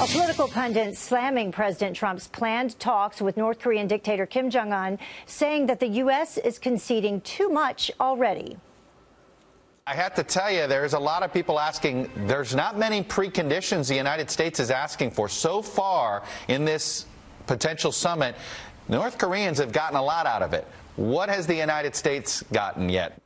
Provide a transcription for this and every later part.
A political pundit slamming President Trump's planned talks with North Korean dictator Kim Jong-un, saying that the U.S. is conceding too much already. I have to tell you, there's a lot of people asking, there's not many preconditions the United States is asking for. So far in this potential summit, North Koreans have gotten a lot out of it. What has the United States gotten yet?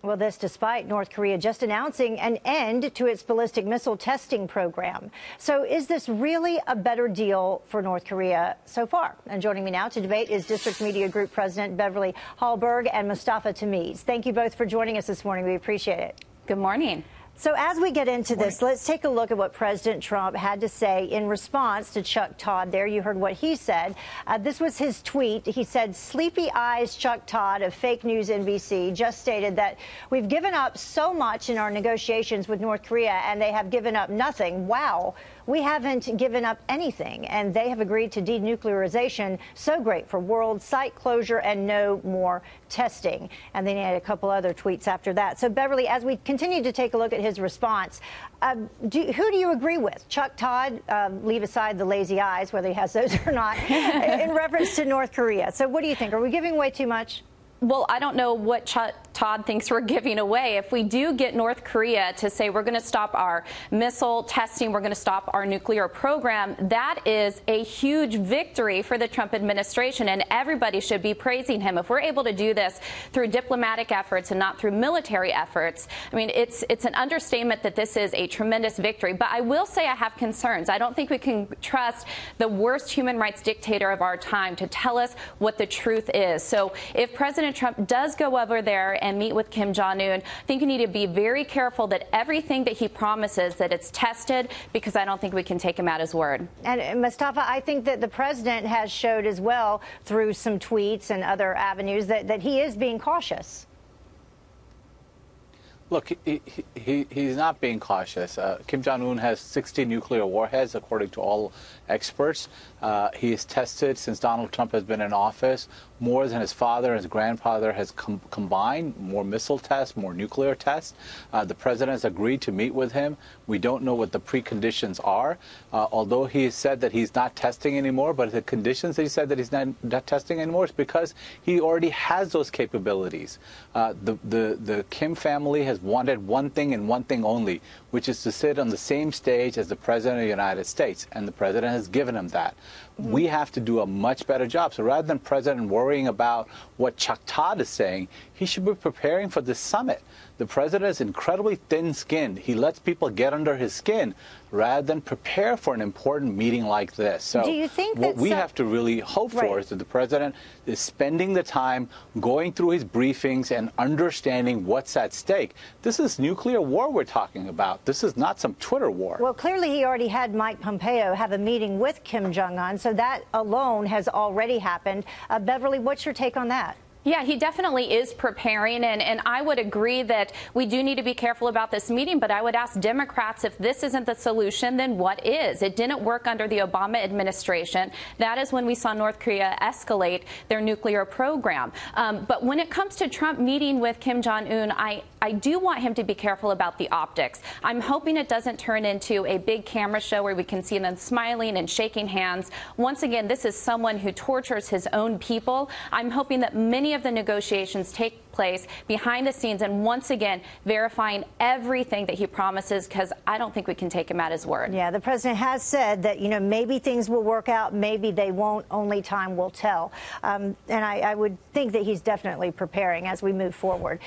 Well, this despite North Korea just announcing an end to its ballistic missile testing program. So is this really a better deal for North Korea so far? And joining me now to debate is District Media Group President Beverly Hallberg and Mustafa Tameez. Thank you both for joining us this morning. We appreciate it. Good morning. So as we get into this, let's take a look at what President Trump had to say in response to Chuck Todd there. You heard what he said. This was his tweet. He said, "Sleepy eyes Chuck Todd of Fake News NBC just stated that we've given up so much in our negotiations with North Korea and they have given up nothing. Wow, we haven't given up anything. And they have agreed to denuclearization. So great for world site closure and no more testing." And then he had a couple other tweets after that. So Beverly, as we continue to take a look at his response, who do you agree with? Chuck Todd, leave aside the lazy eyes, whether he has those or not, in reference to North Korea. So what do you think? Are we giving away too much? Well, I don't know what Chuck Todd thinks we're giving away. If we do get North Korea to say we're going to stop our missile testing, we're going to stop our nuclear program, that is a huge victory for the Trump administration, and everybody should be praising him. If we're able to do this through diplomatic efforts and not through military efforts, I mean, it's an understatement that this is a tremendous victory. But I will say I have concerns. I don't think we can trust the worst human rights dictator of our time to tell us what the truth is. So if President Trump does go over there and meet with Kim Jong-un, I think you need to be very careful that everything that he promises, that it's tested, because I don't think we can take him at his word. And Mustafa, I think that the president has showed as well through some tweets and other avenues that he is being cautious. Look, he's not being cautious. Kim Jong-un has 60 nuclear warheads, according to all experts. He's tested, since Donald Trump has been in office, more than his father and his grandfather has combined, more missile tests, more nuclear tests. The president has agreed to meet with him. We don't know what the preconditions are, although he has said that he's not testing anymore, but the conditions that he said that he's not testing anymore is because he already has those capabilities. The Kim family has wanted one thing and one thing only, which is to sit on the same stage as the President of the United States, and the President has given him that. We have to do a much better job. So rather than President worrying about what Chuck Todd is saying, he should be preparing for this summit. The President is incredibly thin-skinned. He lets people get under his skin rather than prepare for an important meeting like this. So do you think what we have to really hope for is that the President is spending the time going through his briefings and understanding what's at stake. This is nuclear war we're talking about. This is not some Twitter war. Well, clearly he already had Mike Pompeo have a meeting with Kim Jong-un, so that alone has already happened. Beverly, what's your take on that? Yeah, he definitely is preparing, and I would agree that we do need to be careful about this meeting, but I would ask Democrats, if this isn't the solution, then what is? It didn't work under the Obama administration. That is when we saw North Korea escalate their nuclear program. But when it comes to Trump meeting with Kim Jong-un, I do want him to be careful about the optics. I'm hoping it doesn't turn into a big camera show where we can see them smiling and shaking hands. Once again, this is someone who tortures his own people. I'm hoping that many of the negotiations take place behind the scenes and once again verifying everything that he promises, because I don't think we can take him at his word. Yeah, the president has said that, you know, maybe things will work out, maybe they won't, only time will tell. And I would think that he's definitely preparing as we move forward.